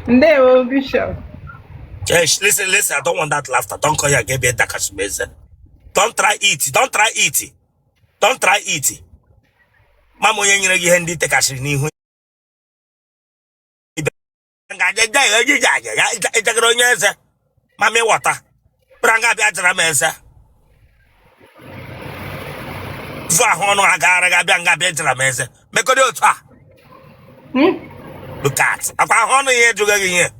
Ndewo, Bishop. Yes, listen, I don't want that laughter. Don't call your game Dakashbeze. Don't try it. Don't try it. Don't try it. Mamo yengi hendi tekashi ni hu. Itagronyense. Mami water. Branga biajara mense. Fwa hono agara gabianga biajara mense. Mekodi otwa. Look at. Akwa hono ye juga ginye.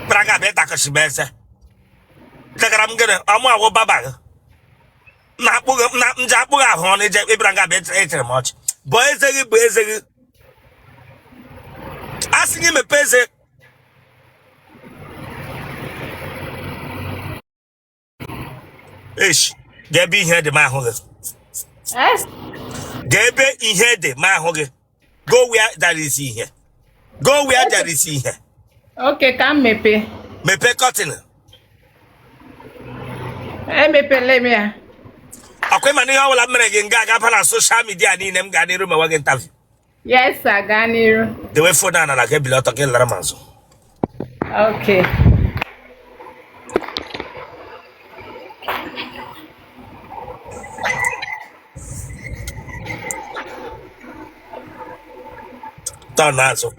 Branga biajara Tagaram gonna amu baba. Na njapuga hono je ibranga biajara much. Boys asking him a pese. Ish, Debbie here the man hunger. Yes. Debbie in here the man hunger. Go where that is in here. Go where that is in here. Okay, come mepe. Mepe cotton. Mepe lemia. Okay, man, you all American gaga social media in them gani room wagon interview. Yes, sir, Ganiro. The way for down and I get below to get Laramanzo. Okay. Tornazo.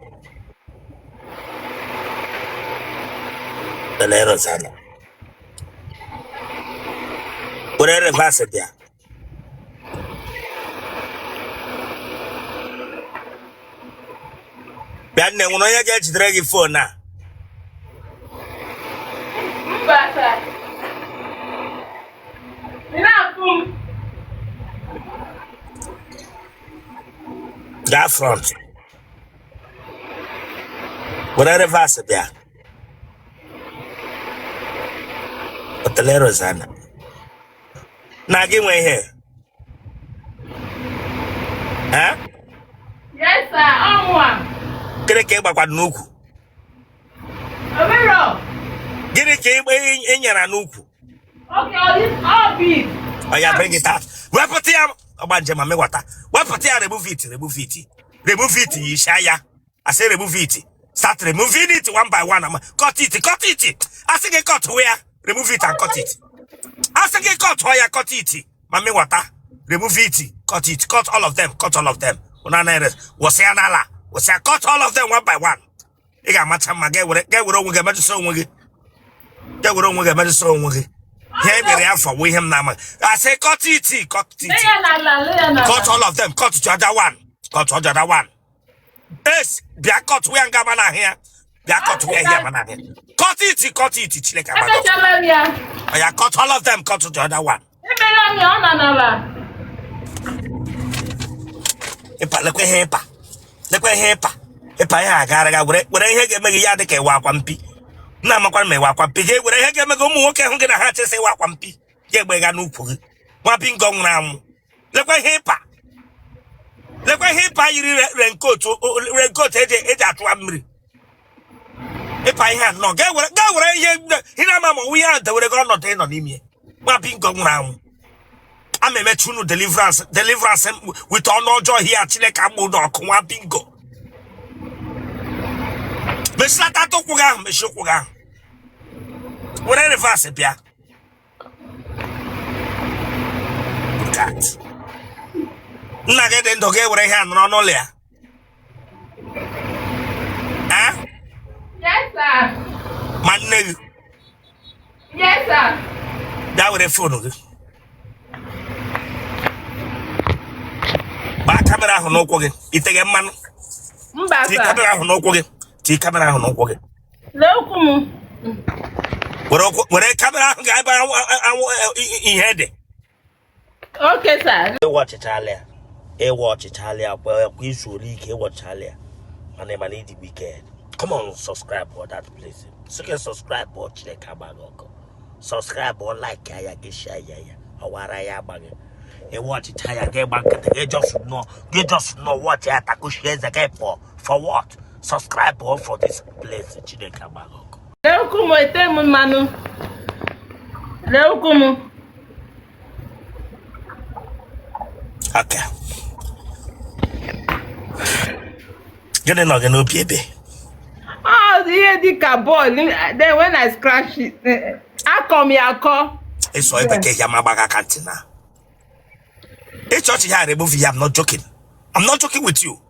The letters are now. Whatever verse there. Bianne, when I get to drag your phone now. That front. Whatever verse there. But the letters are now. Now give me here. Huh? Yes, sir. On one. Gini ke bakwa nuku. Omero. Gini ke enyara nuku. Okay, all big. Oh yeah, bring it out. Wepoti am. Obanje mame wata. Wepoti am remove it. Remove it, Ishaya. I say remove it. Start removing it one by one. Cut it. I say get cut where? Remove it and cut it. I say get cut where? Cut it. Mame wata. Remove it. Cut it. Cut all of them. Unana was anala. Was I cut all of them one by one? You got much time. Get with get so wiggy. Get with so wiggy. Here be there for him now. I say cut it. Cut all of them. Cut the other one. Yes, be a cut we and Gabana here. Be a cut we here, man. Cut it. Chileka. I cut all of them. Cut to the other one. Epa ya gara were ihe ga emege ya dike wa kwampi na makwa me wa kwampi je were ihe ga emege umu nwoke hu gị na ha chese wa kwampi je gbe ga n'ukwu gị nwa bingo nwụrụ anwụ lekwa ihe ịpa yiri renkotu eji atụwa mmiri ịpa ihe anọ ga were ihe na ama ma ihe ahụ dewere gị ọnọdụ ịnọ n'ime nwa bingo nwụrụ anwụ I'm a true deliverance with all joy here. Chile Camu dog, one bingo. Mesata Tokuga, Meshukuga. Whatever verse, Pia. Cat. Nugget and Doge with a hand on all there. Huh? Yes, sir. My nigga. Yes, sir. That would a phone. Ba camera ahụ n'ụkwụ gị itege mmanụ mba ti camera ahụ n'ụkwụ gị ti camera ahụ n'ụkwụ gị n'ụkwụ m were camera ahụ ga ebe ihe dị okay sir watch Italia kwa isuru ike watch Italia mana idi wicked come on subscribe for that place so can subscribe for Chineke Agbagoko subscribe or like ya get share ya awara ya agbage. You watch it, get back. You just know what you have to share the game for what? Subscribe for this place, Chineke Agbagoko. Leukumu etemu manu. Leukumu. Okay. Get in again, baby. because here the ball. Then when I scratch it, I come here, call. It's so epic. Yamabaga cantina. It's church here. Remove you. I'm not joking. I'm not joking with you.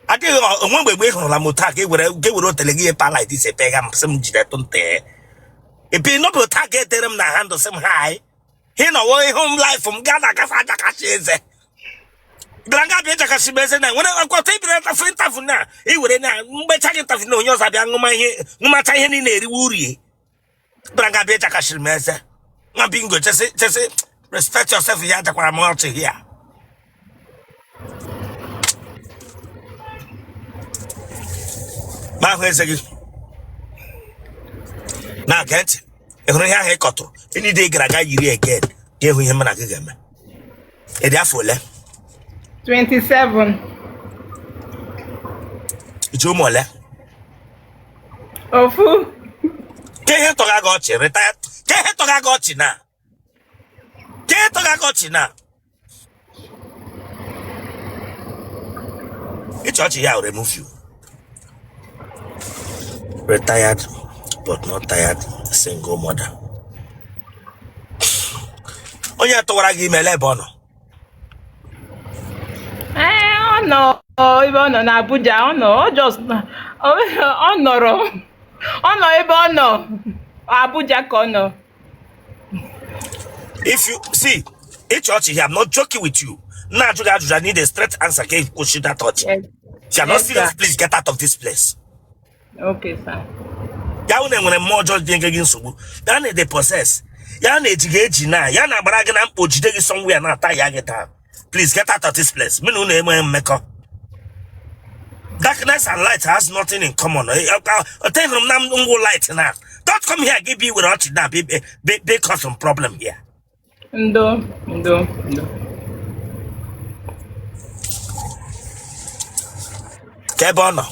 I think when we wait on la motage, we will telegi a pal like this. A pegam some jidatunte. If you not to target them, na handle some high. He no way home life from Ghana. Kafadakasheze. Granga beja kashibeze na. When I got tape that a friend of na, he would na. Mbetagin of no yours. I be anguma here. Numata heni neri wuri. Granga beja kashibeze. Na bingo. Just say. Respect yourself. You have to come out here. Now get if you have a cotton, any day graga you again, give him an agreement. And therefore, 27. it's your mole. Ofu. Get to got you retired. Get to got you now. Get to got you now. It's what you remove you. Retired, but not tired, single mother. Oh, yeah, to what I give me a bono. Oh no, even on Abuja, oh no, just oh no, even no, Abuja kono. If you see, it's what here, I'm not joking with you. Now, I need a straight answer. Can you push that touch? Yes. If you're not serious, please get out of this place. Okay, sir. Yaune when a more judge being against you, then they possess. Yana Jigina, Yana Bragan and Pojidegi somewhere not Tayageta. Please get out of this place. Minune Meko. Darkness and light has nothing in common. Attend from Nam light now. Don't come here, give you without it now. They cause some problem here. No. Kebono.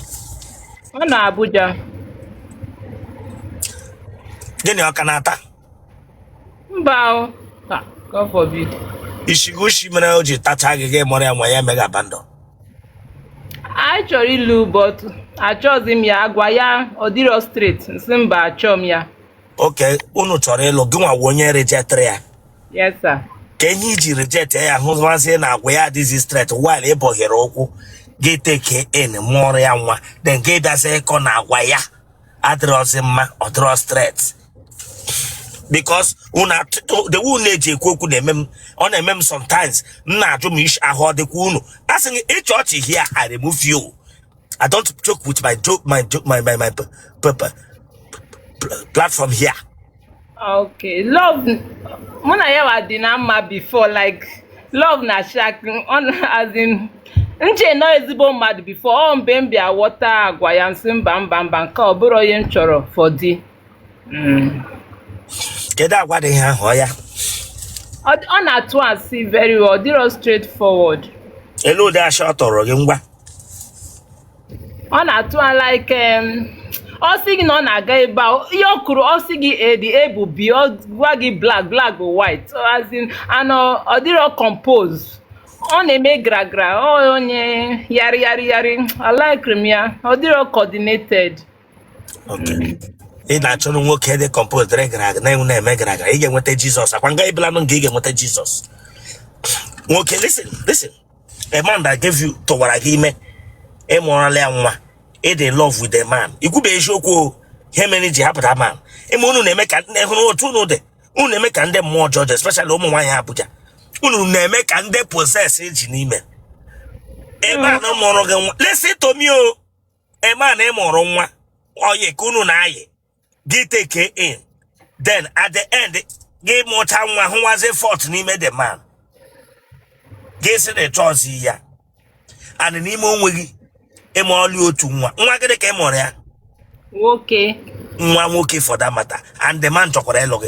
Oh no, Abuja. Then you canata. Bow. God forbid. Ishigushi Manaoji Tatagi game money and Waya mega bundle. I actually look, but I chose him ya Aguaya or Diro Street, Simba Chomia. Okay, Uno Torello, Guma Wonye reject. Yes, sir. Can you reject a who's one saying where this is threat while a boy hero get take in more young then get us a corner wire address him or draw threats. Because the wound nature cook on a mem sometimes not to mish a hot the kuno. As in a church here, I remove you. I don't joke with my platform here. Okay, love. When I ever dinama before, like love na shack on as in. Nche no ezigbo mad before. On bembia water agwayan simba mbamba ka oburo ye nchoro for di. Keda what they have hoya. On at once see very well. They're straightforward. Hello there short or ngwa. On at one like all singing on a guy about your crew all singing the able be all waggy black or white. So as in or they're compose. On a make gragra oh yari. I like Crimea. Or they're coordinated. Okay. He naturally work here, they compose the regrag, name Megraga. He went to Jesus. I can't get Blanc gig and what Jesus. Okay, listen. A man that gave you to what I give me, a moral in love with the man. You could be a shoko, him and Japata man. A moon make and never two no de. Une make and them more judges, especially Omo Abuja. Unu make and they possess engineer. A man no more. Listen to me, a man a more. Oh, ye kunu na ye. Get take in. Then at the end, give more time who was a fault name the man. Guess the choice here. And the name wigi a more you to one. Get a more. Okay. One okay for that matter. And the man talk or log.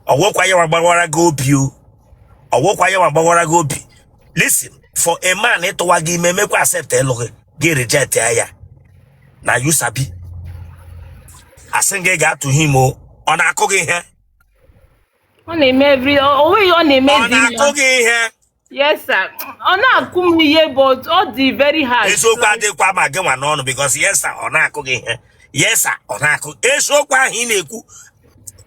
Or walk while you are Bawara go pew. Or walk while you are Bawara go be. Listen, for a man, it to give me make accept a log. Get reject ya. Now you sabi. I sing a got to him on a cooking here. On a every on a On a cooking here. Yes, sir. On a come here, but all the very hard. It's so bad they come again on because yes, sir, on a cooking here. yes sir ọ na-akụ eziokwu ahụ ị na-ekwu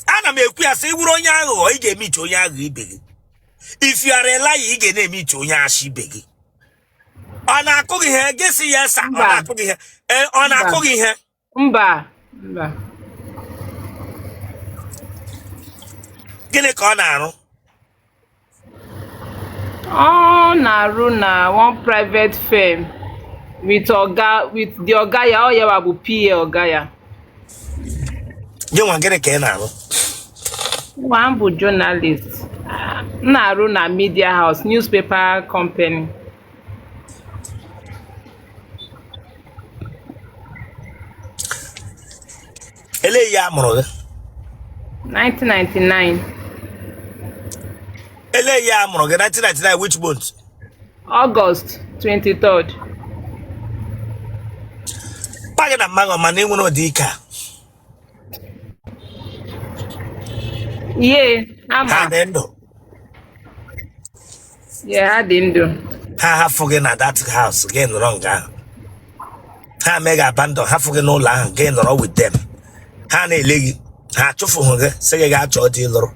ana m ekwu ya sị wụrụ onye aghụghọ ị ga-emiti onye aghụghọ ibe gị if you are a liar ị ga na-emiti onye ashị ibe gị ọ na-akụ gị ihe gesi yes sir ọ na-akụ gị ihe ọ na-akụ gị ihe mba gịnị ka ọ na-arụ ọ na-arụ na one private firm with the oga ya ọ ya bụ PA oga ya gị nwa gịnị ka ị na-arụ nwa m bụ journalist m na-arụ na media house newspaper company elee ya amụrụ gị 1999 elee ya amụrụ gị 1999 which month August 23rd paghị na mmaghị ọma na enwere ụdị ike a ihe ha ama dị ndụ ha dị ndụ ha hafụ gị na that house gị nọrọ nga ahụ ha mee gị abandon hafụ gị n'ụlọ ahụ gị nọrọ with them ha na-ele gị ha achụfụghị gị sị gị gaa chọọ dị lụrụ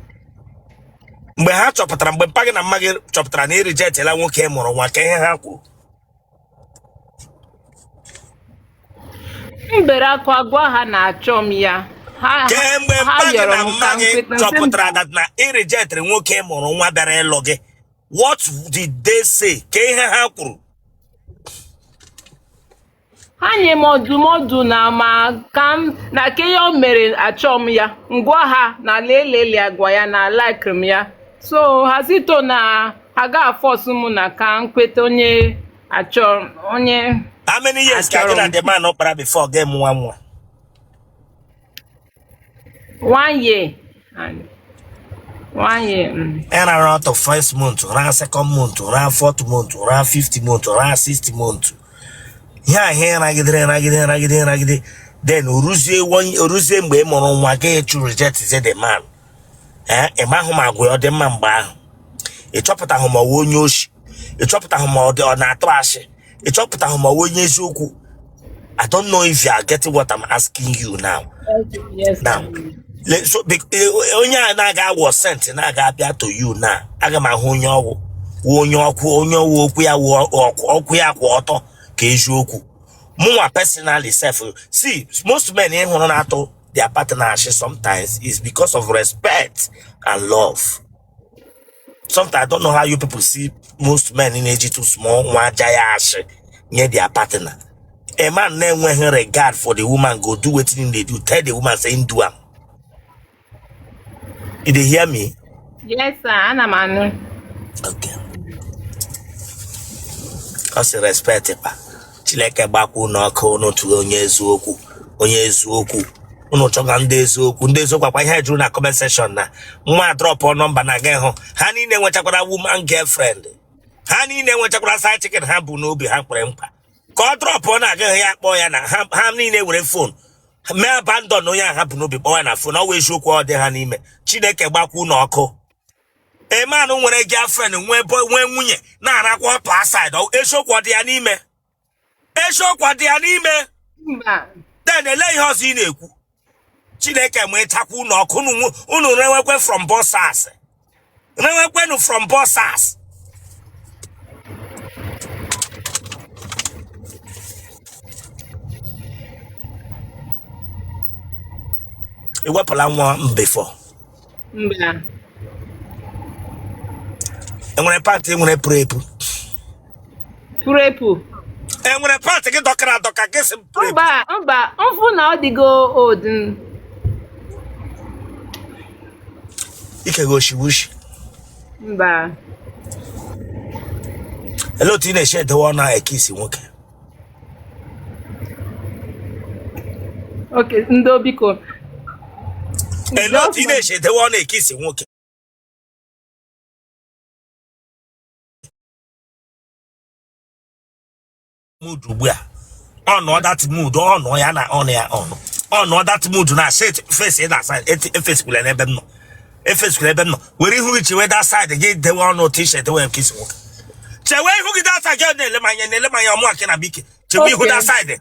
mgbe ha chọpụtara mgbe mpa gị na mma gị chọpụtara na irijetela nwoke ị mụrụ nwa ka ihe ha kwuru mbere akwa gwa ha na-achọ m ya kemgbe mpa gị na mma gị chọpụtara na irijetịrị nwoke ị mụrụ nwa bịara ịlụ gị what did they say ka ihe ha kwuru ha nye m ọdụmọdụ na ma ka m na ke ya o mere achọ m ya ngwa ha na lelele agwa ya na like m ya so ha sito na ha ga-afọsụ m na ka m kweta onye achọ onye how many years ka gị na the man kpara before gị mụwa nwa 1 year and 1 year and around the first month around second month around fourth month around 50 month around 60 month ya ihe ragide then oruzie mgbe ị mụrụ nwa gị chụ reject the man ịmahụ ma agwa ọ dị mma mgbe ahụ ịchọpụtahụ ma onye oshi ịchọpụtahụ ma ọ na-atụ ashị ịchọpụtahụ ma onye eziokwu I don't know if you are getting what I'm asking you now. yes Now so onye a na-aga awọ sent na-aga abịa to you now aga m ahụ onye ọgwụ onye ọwụ okwu ya ọkụ ya kwụ ọtọ ka eziokwu mụnwa personally self see most men ịhụrụ na-atụ their partner ashị sometimes is because of respect and love. Sometimes I don't know how you people see most men in age too small nwa jaya ashị nye their partner. A man na-enweghị regard for the woman go do wetin they do tell the woman say do am. Did they hear me? yes sir ana m anụ Okay. Kasi respect pa. Chileke gbakwu n'ọkụ n'otu onye eziokwu. Unu chọga ndị eziokwu akwa ihe juru na comment section na nwa drop number na gị hụ ha niile enwechakwara woman girlfriend. Ha niile enwechakwara side chicken ha bụ n'obi ha kwere mkpa. Ka ọ drop na gị ya kpọọ ya na ha niile were phone. Mee abandon onye ha bụ n'obi kpọọ ya na phone ọ wee eziokwu ọ dị ha n'ime. Chineke gbakwu n'ọkụ. A man nwere girlfriend nwee nwunye na-arakwa otu aside eziokwu ọ dị ya n'ime. Eziokwu ọ dị ya n'ime. mba Then ele ihe ọzọ ị na-ekwu. Chineke nwee chakwu n'ọkụ unu rewekwe from bossas. Rewekwenu from bossas. Ewepụla nwa before. mba Enwere party enwere prepu. purepu Enwere party gị dọkara adọka gị si prepu. mba mfụ na ọ dịgo old Ike go shibushi. mba Ele otu ị na-eche edewe ọnụ ekisi nwoke. okay ndo biko Ele otu ị na-eche edewe ọnụ ekisi nwoke. Mood ugbu a. Ọnụ that mood ọnụ ya na ọnụ ya ọnụ. Ọnụ that mood na set face na side face kule n'ebe m nọ. Face kule ebe m nọ. Were ihu gị chewe that side gị dewe ọnụ t-shirt wee ekisi nwoke. Chewe ihu gị that side gị na-ele manya ọmụ akị na bike. Chewe ihu that side.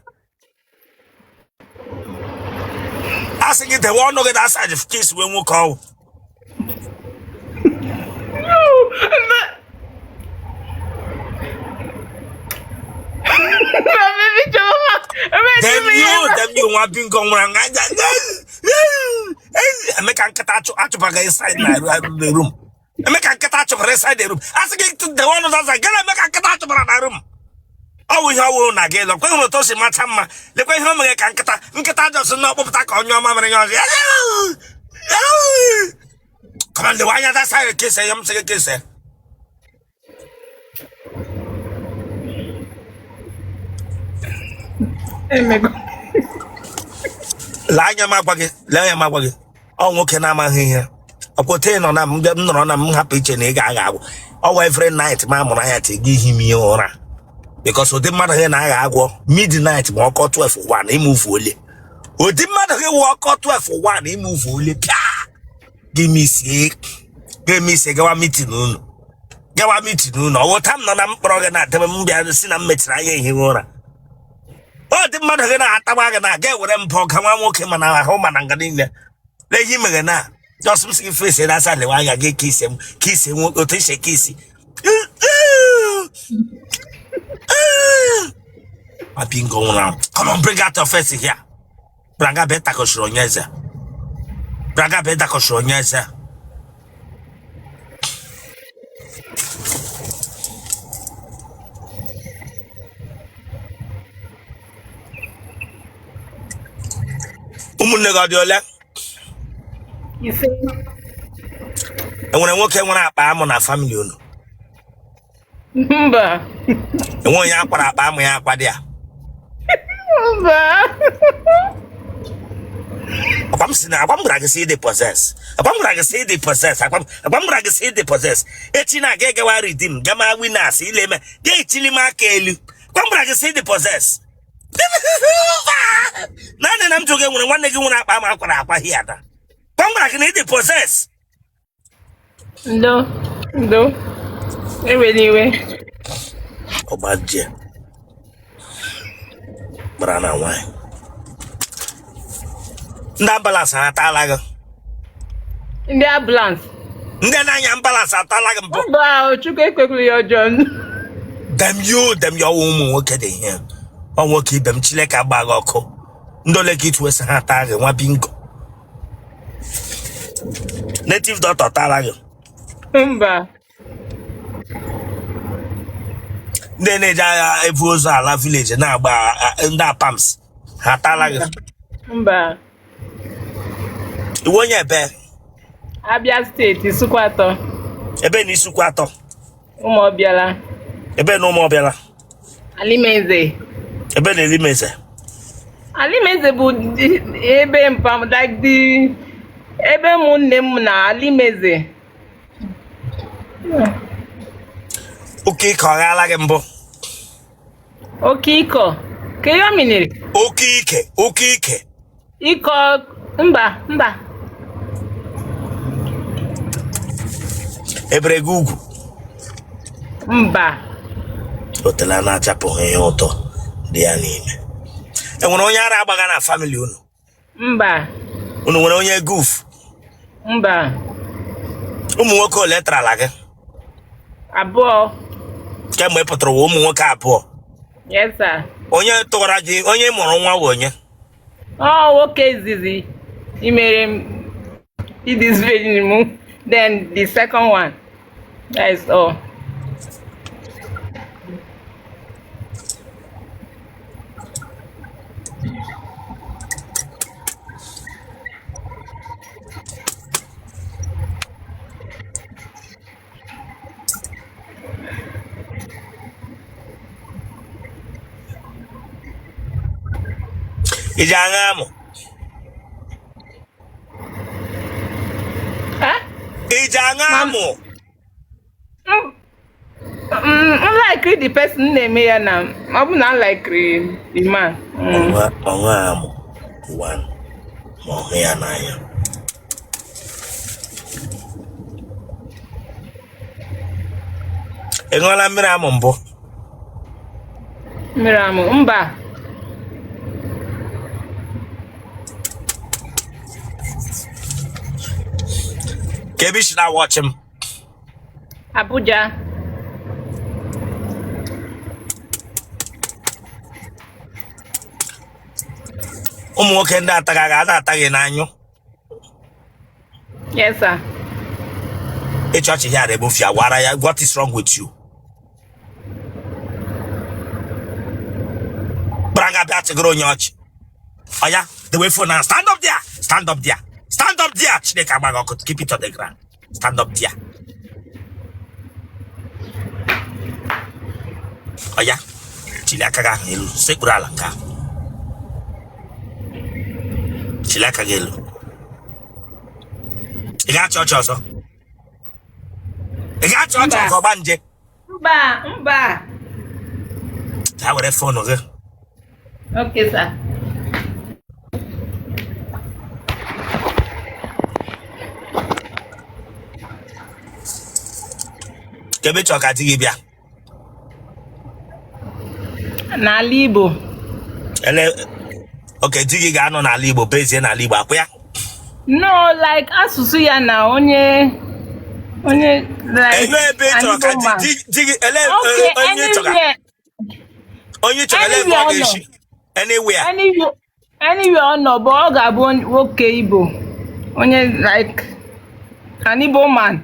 Asking it the one no get outside of kiss when we call. Them you want been going wrong. I make a catch inside the room. I make a catch inside the room. Asking to the one of us again, I make a catch in the room. Oh, we have one again. Look, when we toss him at Hamma, the way home can Kata doesn't know what on your mamma and yours. Come on, the one other side of kiss, I am saying kiss. Lanya Mabagi. Oh, what can I here? I put in on them, I'm happy to nigga. Oh, every night, Mamma, I had to give him your honor. Because what the matter here, I go midnight, walk out 12 for 1, he move fully. What the matter here, walk out 12 for 1, he move fully. Give me sick, go a meeting noon. Go a meeting noon, or what time not I'm broken at the Mumbai, sin I'm meeting here. Oh, the matter here, I get with them poke, come on, walk him and our home and getting there. Let him again. Just some face, that's how I get kiss him, won't go to shake kissy. I've been going around. Come on, bring out your face here. Braga beta koshonyeza. Braga beta koshonyeza. Umunega diola. You see? And when I walk in, when I'm on a family, you know. Mba. And when you're up, I'm there. I'm saying, I'm going to say they possess. I'm going to say they possess. I'm going to say they possess. Etina Gagawa redeem, Gamma winners, Ilema, Gay Chilima Kelu. I'm going to say they possess. None of them together when one nigga went up, I'm going to here. I'm going to possess. No. Anyway. Oh, bad dear. But I know why. Nambalas atalaga. In the ambulance. Then I am balance atalaga. Wow, chuke quickly your John. Damn your woman work at here. I work keep them chileka bagoko. No like it was hataga, one bingo. Native daughter talaga. Mba. Then it was a la village now by pumps. Hatalaga. Mba. The one year bear. Abia State, Isukwato. Ebe ni Sukwato. Umobiala. Ebe no more bella. Alimeze. Ebe ni Limeze. Alimeze bu ebe mpam like the ebe munne na Alimeze. Okay, Korala Gambo. Okiko. Keyo miniri. Okike. Iko mba. Ebre Gugu. Mba. Hotela na chapo yoto di anime. E wono onye ara agbaga na family unu. Mba. Unu wono onye goof. Mba. Umu nwoke letra lage. Abo. Kemgbe pụtara ụmụ nwoke abụọ. Yes sir. Onye tụwara gị, onye mụrụ nwa bụ onye. Oh, okay, Zizi. You made him eat this video. Then the second one. That is all. Ijangamo. Huh? Ijangamo. I like the person name here now. I'm not like the man. Ongamo. One. Mohia naya. Engola miramo mbo. Miramo mba. Kebi should I watch him? Abuja. Nwoke ndị ataghị ataghị n'anyụ. Yes, sir. A church here, what is wrong with you? Branga Beat grow nyoj. Oh yeah, the way for now. Stand up there. Stand up there. Stand up there. Chineke Amago, keep it on the ground. Stand up there. Oh yeah. Chilaka ga helu. Sekura langa. Chilaka gelu. You got church also. You got church also, Banje. Mba. I would have phone, okay? Okay, sir. Kebe choka tigibia. N'ala Igbo. Okay, digi ga no n'ala Igbo, base n'ala Igbo akwa ya. No, like asụsụ ya na onye like anywhere ọ nọ bụ ọ ga-abụ nwoke Igbo onye like an Igbo man.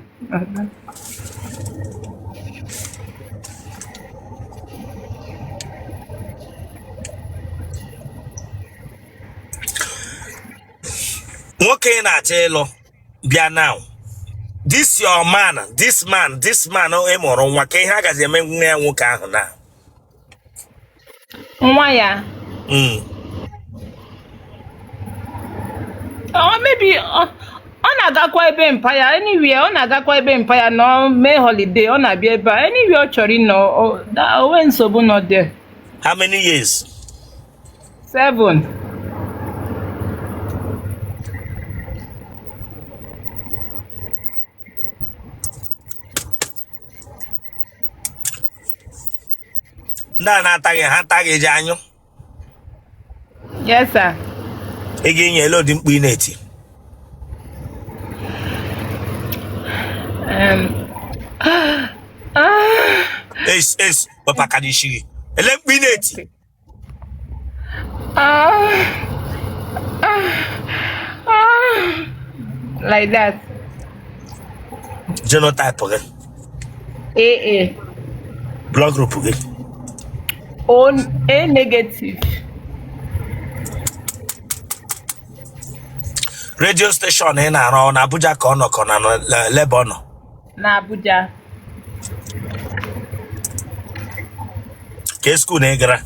Nwoke na-achọ ịlụ bịa now. This your man, this man emụrụ nwa ka ihe agaghị eme nwa ya nwoke ahụ na. Nwa ya. Maybe ọ na-agakwa ebe mpa ya anywhere ọ na-agakwa ebe mpa ya no mee holiday ọ na-abịa ebe anywhere ọ chọrọ ịnọ onwe nsogbu nọ there. How many years? 7. Na-ataghị ha ataghị eji anyụ. Yes, sir. Ị ga-enye elu dị mkpu ị na-eti. Papa ka isi gị. Ele mkpu ị na-eti. Like that. Genotype gị. AA. Blood group gị. A negative. Radio station ị na-arụ na Abuja ka ọ nọ ka na Lebanon. Na Abuja. Ke school na ị gara?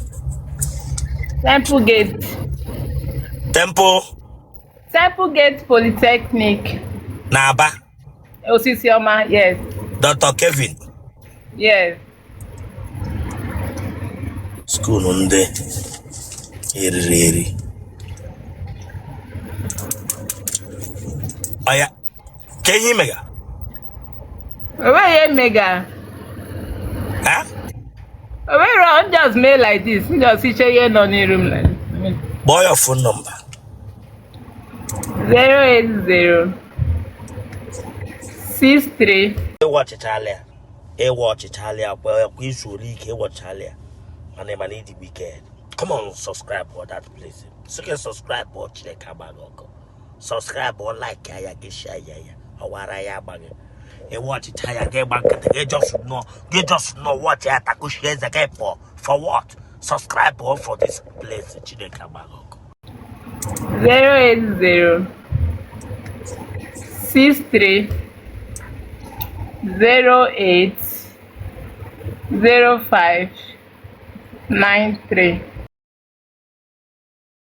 Temple Gate. Temple Gate Polytechnic. Na Aba. Osisioma, yes. Dr. Kevin. Yes. School ndị eri. Oya, ka ihe mega? Where mega? Huh? Where I just made like this. Just see here no room like this. Boy, your phone number. 080 63. Watch Italia. Watch Italia. Well, we should watch Italia. My name is the Wicked. Come on, subscribe for that place. So you can subscribe or check out. Subscribe or like ya get share ya. Or what I am banging. And watch it higher get back. You just know what you have to share the game for. For what? Subscribe or for this place. 080 63 08 05 93.